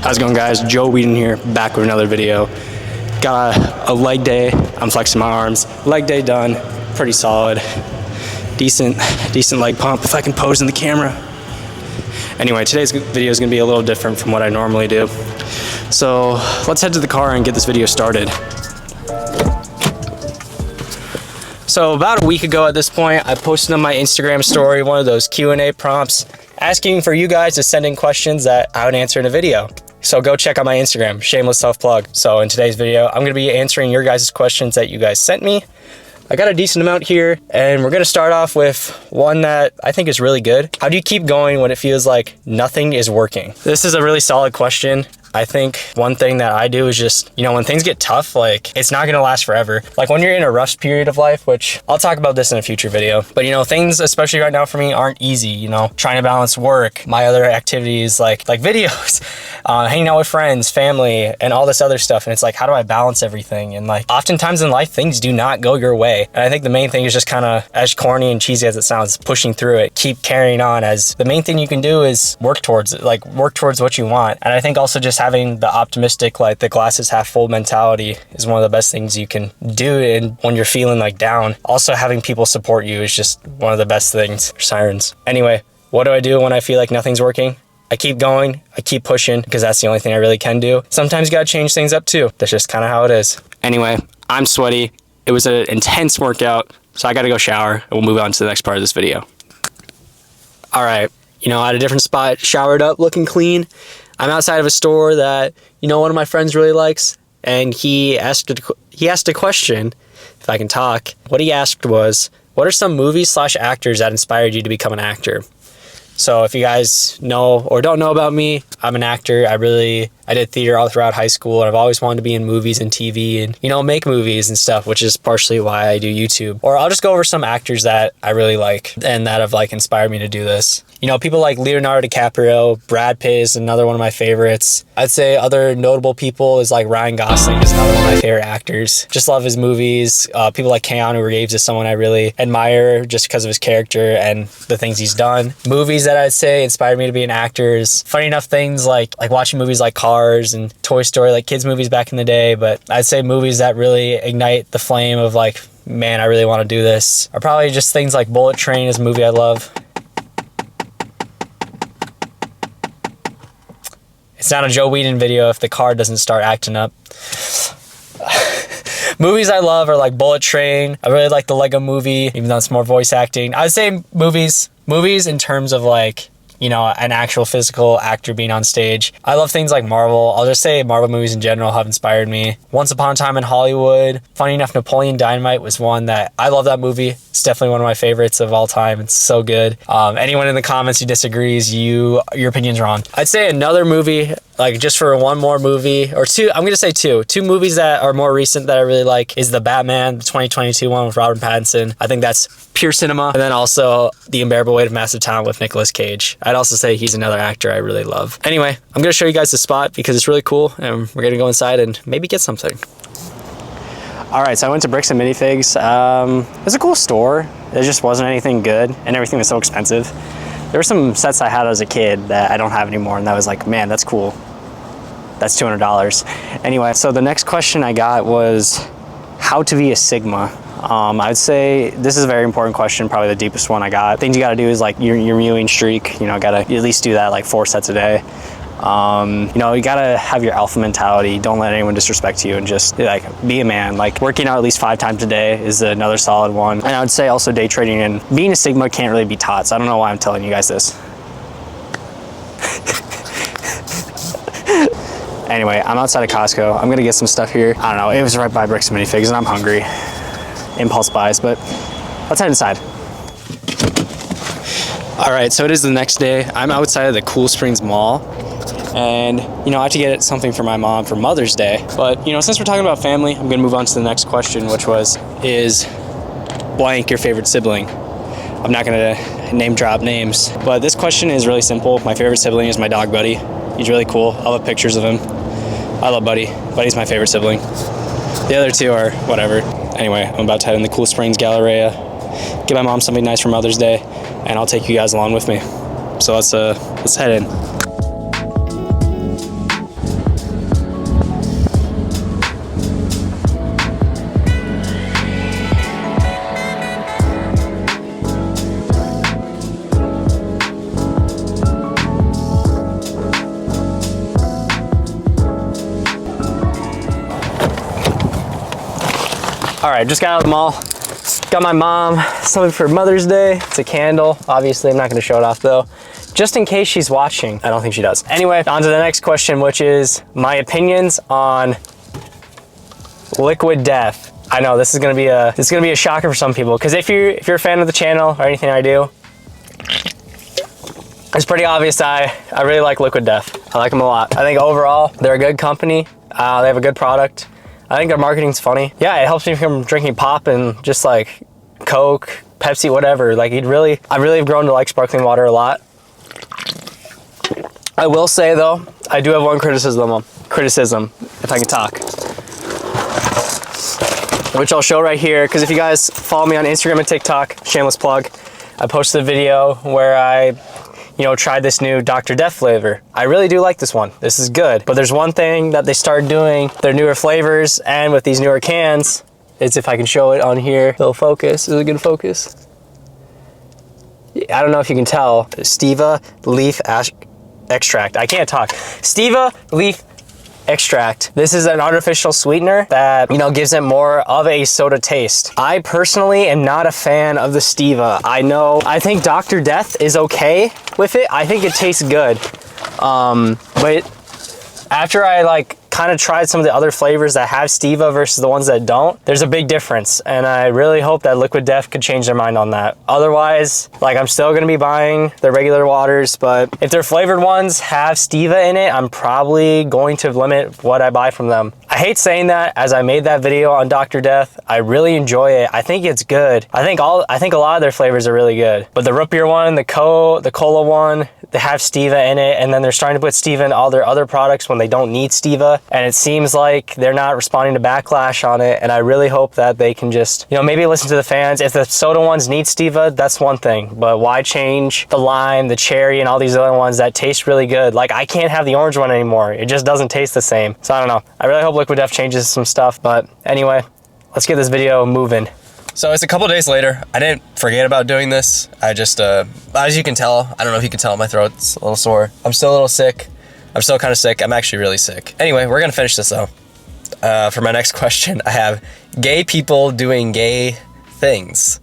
How's it going, guys? Joe Whedon here, back with another video. Got a leg day. I'm flexing my arms. Leg day done. Pretty solid. Decent leg pump if I can pose in the camera. Anyway, today's video is going to be a little different from what I normally do. So let's head to the car and get this video started. So about a week ago at this point, I posted on my Instagram story one of those Q&A prompts asking for you guys to send in questions that I would answer in a video. So go check out my Instagram, shameless self-plug. So in today's video, I'm gonna be answering your guys' questions that you guys sent me. I got a decent amount here, and we're gonna start off with one that I think is really good. How do you keep going when it feels like nothing is working? This is a really solid question. I think one thing that I do is just, when things get tough, it's not gonna last forever. Like when you're in a rush period of life, which I'll talk about this in a future video, but things, especially right now for me, aren't easy, trying to balance work, my other activities, like videos, hanging out with friends, family, and all this other stuff. And it's like, how do I balance everything? And oftentimes in life, things do not go your way. And I think the main thing is just kind of, as corny and cheesy as it sounds, pushing through it, keep carrying on, as the main thing you can do is work towards it, work towards what you want. And I think also just having the optimistic, the glass is half full mentality is one of the best things you can do. And when you're feeling down, also having people support you is just one of the best things. Sirens. Anyway, what do I do when I feel like nothing's working? I keep going, I keep pushing, because that's the only thing I really can do. Sometimes you gotta change things up too. That's just kind of how it is. Anyway, I'm sweaty. It was an intense workout, so I gotta go shower, and we'll move on to the next part of this video. All right, at a different spot, showered up, looking clean. I'm outside of a store that, one of my friends really likes, and he asked a question, if I can talk. What he asked was, what are some movies / actors that inspired you to become an actor? So if you guys know or don't know about me, I'm an actor. I did theater all throughout high school, and I've always wanted to be in movies and TV and, make movies and stuff, which is partially why I do YouTube. Or I'll just go over some actors that I really like and that have inspired me to do this. People like Leonardo DiCaprio, Brad Pitt is another one of my favorites. I'd say other notable people is Ryan Gosling is another one of my favorite actors. Just love his movies. People like Keanu Reeves is someone I really admire just because of his character and the things he's done. Movies that I'd say inspired me to be an actor is, funny enough, things like watching movies like Cars and Toy Story, kids movies back in the day. But I'd say movies that really ignite the flame of man, I really want to do this, are probably just things like Bullet Train is a movie I love. It's not a Joe Whedon video if the car doesn't start acting up. Movies I love are Bullet Train. I really like the Lego Movie, even though it's more voice acting. I would say movies in terms of an actual physical actor being on stage. I love things like Marvel. I'll just say Marvel movies in general have inspired me. Once Upon a Time in Hollywood. Funny enough, Napoleon Dynamite was one that I love that movie. It's definitely one of my favorites of all time. It's so good. Anyone in the comments who disagrees, your opinion's wrong. I'd say another movie, just for one more movie, or two, I'm gonna say two movies that are more recent that I really like is The Batman, the 2022 one with Robert Pattinson. I think that's pure cinema. And then also The Unbearable Weight of Massive Talent with Nicolas Cage. I'd also say he's another actor I really love. Anyway, I'm gonna show you guys the spot because it's really cool, and we're gonna go inside and maybe get something. All right, so I went to Bricks and Minifigs. It was a cool store. There just wasn't anything good, and everything was so expensive. There were some sets I had as a kid that I don't have anymore, and that was man, that's cool. That's $200. Anyway, so the next question I got was how to be a Sigma. I'd say this is a very important question, probably the deepest one I got. Things you gotta do is your mewing streak, gotta at least do that 4 sets a day. You gotta have your alpha mentality. Don't let anyone disrespect you, and just be a man. Working out at least 5 times a day is another solid one. And I would say also day trading, and being a Sigma can't really be taught, so I don't know why I'm telling you guys this. Anyway, I'm outside of Costco. I'm gonna get some stuff here. I don't know, it was right by Bricks and Minifigs, and I'm hungry. Impulse buys, but let's head inside. All right, so it is the next day. I'm outside of the Cool Springs Mall, and I have to get something for my mom for Mother's Day. But since we're talking about family, I'm gonna move on to the next question, which is blank your favorite sibling. I'm not gonna name drop names, but this question is really simple. My favorite sibling is my dog Buddy. He's really cool. I'll have pictures of him. I love Buddy. Buddy's my favorite sibling. The other two are whatever. Anyway, I'm about to head in the Cool Springs Galleria, get my mom something nice for Mother's Day, and I'll take you guys along with me. So let's head in. All right, just got out of the mall. Got my mom something for Mother's Day. It's a candle. Obviously, I'm not gonna show it off though, just in case she's watching. I don't think she does. Anyway, on to the next question, which is my opinions on Liquid Death. I know this is gonna be a shocker for some people, because if you're a fan of the channel or anything I do, it's pretty obvious I really like Liquid Death. I like them a lot. I think overall they're a good company. They have a good product. I think their marketing's funny. Yeah, it helps me from drinking pop and just like Coke, Pepsi, whatever. Like I really have grown to like sparkling water a lot. I will say though, I do have one criticism, if I can talk, which I'll show right here. Because if you guys follow me on Instagram and TikTok, shameless plug, I posted a video where I tried this new Dr. Death flavor. I really do like this one. This is good. But there's one thing that they started doing, their newer flavors and with these newer cans, is if I can show it on here, it'll focus. Is it gonna focus? I don't know if you can tell. Stevia leaf extract. I can't talk. Stevia leaf extract. This is an artificial sweetener that, gives it more of a soda taste. I personally am not a fan of the stevia. I think Dr. Death is okay with it. I think it tastes good. But after I kind of tried some of the other flavors that have stevia versus the ones that don't, there's a big difference. And I really hope that Liquid Death could change their mind on that. Otherwise, I'm still gonna be buying their regular waters, but if their flavored ones have stevia in it, I'm probably going to limit what I buy from them. I hate saying that, as I made that video on Dr. Death. I really enjoy it. I think it's good. I think a lot of their flavors are really good. But the root beer one, the cola one, they have stevia in it, and then they're starting to put stevia in all their other products when they don't need stevia. And it seems like they're not responding to backlash on it. And I really hope that they can just, maybe listen to the fans. If the soda ones need stevia, that's one thing. But why change the lime, the cherry, and all these other ones that taste really good? I can't have the orange one anymore. It just doesn't taste the same. So I don't know. I really hope Liquid Death changes some stuff. But anyway, let's get this video moving. So it's a couple days later. I didn't forget about doing this. I just, as you can tell, I don't know if you can tell, my throat's a little sore. I'm still a little sick. I'm still kind of sick. I'm actually really sick. Anyway, we're gonna finish this though. For my next question, I have gay people doing gay things.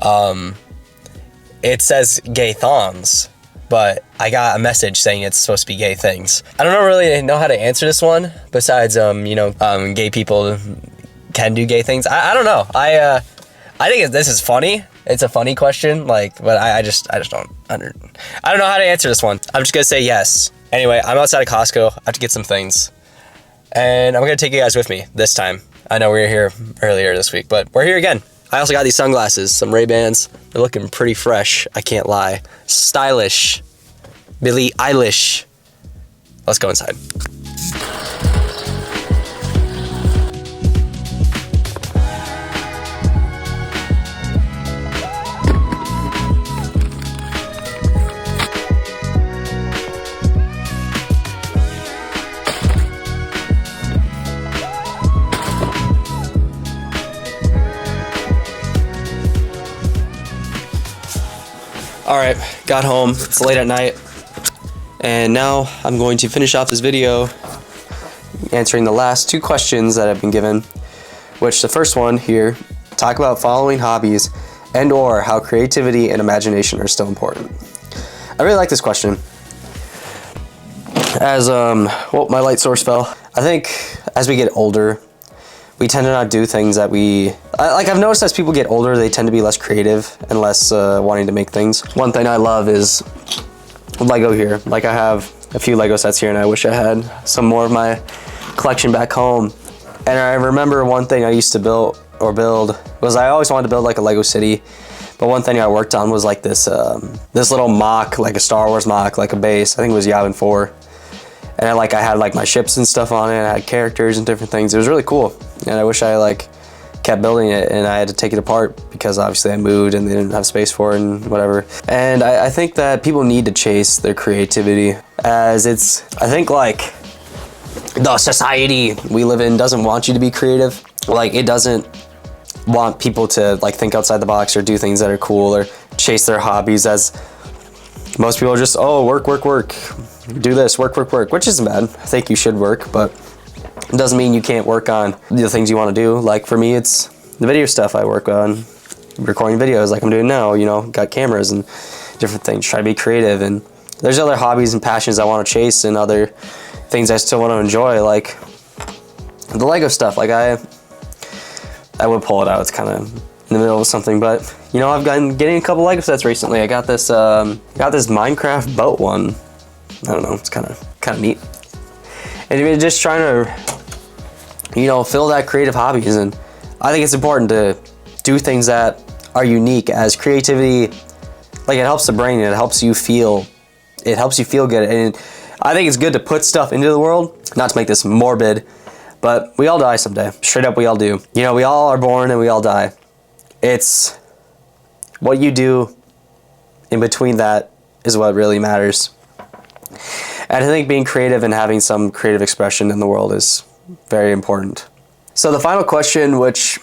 It says gay thongs, but I got a message saying it's supposed to be gay things. I don't really know how to answer this one, besides, gay people can do gay things. I don't know. I think this is funny. It's a funny question, but I just don't I don't know how to answer this one. I'm just gonna say yes. Anyway, I'm outside of Costco. I have to get some things, and I'm gonna take you guys with me this time. I know we were here earlier this week, but we're here again. I also got these sunglasses, some Ray-Bans. They're looking pretty fresh, I can't lie. Stylish. Billie Eilish. Let's go inside. All right, got home. It's late at night, and now I'm going to finish off this video answering the last two questions that I've been given, which the first one here, talk about following hobbies and or how creativity and imagination are still important. I really like this question. As, my light source fell. I think as we get older, we tend to not do things that I've noticed as people get older, they tend to be less creative and less wanting to make things. One thing I love is Lego here. I have a few Lego sets here, and I wish I had some more of my collection back home. And I remember one thing I used to build was I always wanted to build a Lego city. But one thing I worked on was this little mock, a Star Wars mock, a base. I think it was Yavin 4. And I had my ships and stuff on it. I had characters and different things. It was really cool. And I wish I kept building it, and I had to take it apart because obviously I moved and they didn't have space for it and whatever. And I think that people need to chase their creativity, as I think the society we live in doesn't want you to be creative. It doesn't want people to think outside the box or do things that are cool or chase their hobbies, as most people are just, oh, work, do this, work, which isn't bad. I think you should work, but It doesn't mean you can't work on the things you want to do. Like for me, it's the video stuff I work on, recording videos like I'm doing now, you know, got cameras and different things, try to be creative. And there's other hobbies and passions I want to chase and other things I still want to enjoy, like the Lego stuff. Like I would pull it out, it's kind of in the middle of something, but you know, I've gotten getting a couple Lego sets recently. I got this Minecraft boat one. I don't know, it's kind of neat. And just trying to, you know, fill that creative hobbies. And I think it's important to do things that are unique, as creativity, like it helps the brain, it helps you feel good. And I think it's good to put stuff into the world, not to make this morbid, but we all die someday. Straight up, we all do. You know, we all are born and we all die. It's what you do in between that is what really matters. And I think being creative and having some creative expression in the world is very important. So the final question, which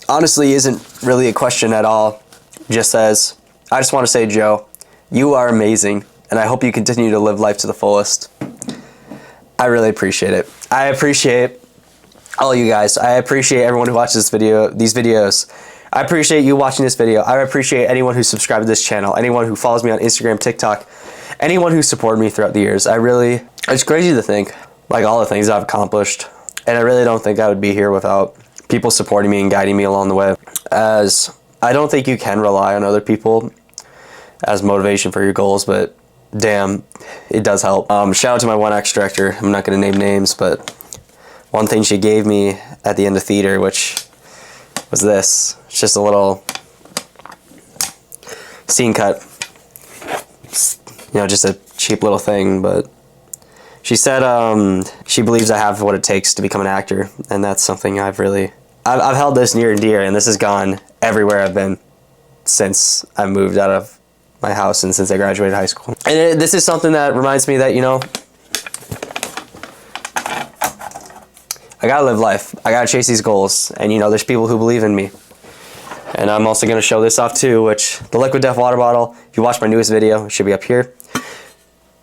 honestly isn't really a question at all, just says, I just want to say, Joe, you are amazing, and I hope you continue to live life to the fullest. I really appreciate it. I appreciate all you guys. I appreciate everyone who watches these videos. I appreciate you watching this video. I appreciate anyone who subscribed to this channel, anyone who follows me on Instagram, TikTok, anyone who supported me throughout the years. It's crazy to think, like, all the things I've accomplished, and I really don't think I would be here without people supporting me and guiding me along the way, as I don't think you can rely on other people as motivation for your goals, but damn, it does help. Shout out to my one ex director. I'm not going to name names, but one thing she gave me at the end of theater, which was this. It's just a little scene cut. You know, just a cheap little thing, but she said she believes I have what it takes to become an actor, and that's something I've held this near and dear, and this has gone everywhere I've been since I moved out of my house and since I graduated high school. And this is something that reminds me that, you know, I gotta live life. I gotta chase these goals, and you know, there's people who believe in me. And I'm also gonna show this off too, which the Liquid Death water bottle, if you watch my newest video, it should be up here.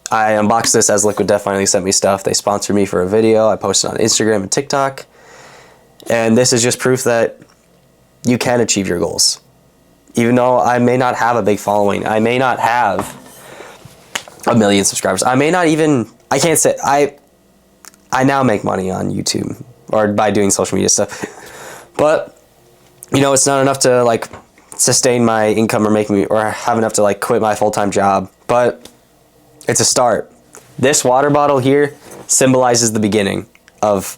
I unboxed this as Liquid Death finally sent me stuff. They sponsored me for a video. I posted on Instagram and TikTok. And this is just proof that you can achieve your goals. Even though I may not have a big following, I may not have 1 million subscribers. I may not even, I can't say, I now make money on YouTube or by doing social media stuff. But, you know, it's not enough to like sustain my income or have enough to like quit my full-time job. But it's a start. This water bottle here symbolizes the beginning of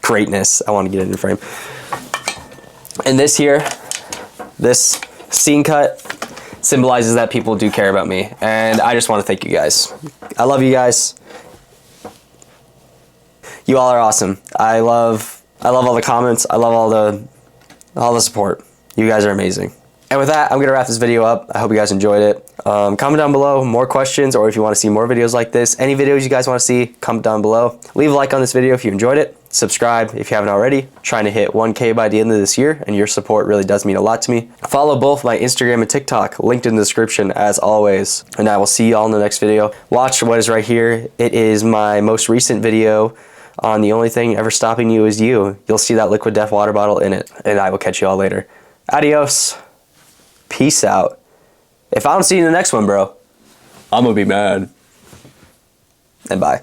greatness. I want to get it in frame. And this here, this scene cut symbolizes that people do care about me. And I just want to thank you guys. I love you guys. You all are awesome. I love all the comments. I love all the support. You guys are amazing. And with that, I'm going to wrap this video up. I hope you guys enjoyed it. Comment down below more questions, or if you want to see more videos like this. Any videos you guys want to see, comment down below. Leave a like on this video if you enjoyed it. Subscribe if you haven't already. Trying to hit 1K by the end of this year, and your support really does mean a lot to me. Follow both my Instagram and TikTok, linked in the description as always. And I will see you all in the next video. Watch what is right here. It is my most recent video on The Only Thing Ever Stopping You Is You. You'll see that Liquid Death water bottle in it. And I will catch you all later. Adios. Peace out. If I don't see you in the next one, bro, I'm gonna be mad. And bye.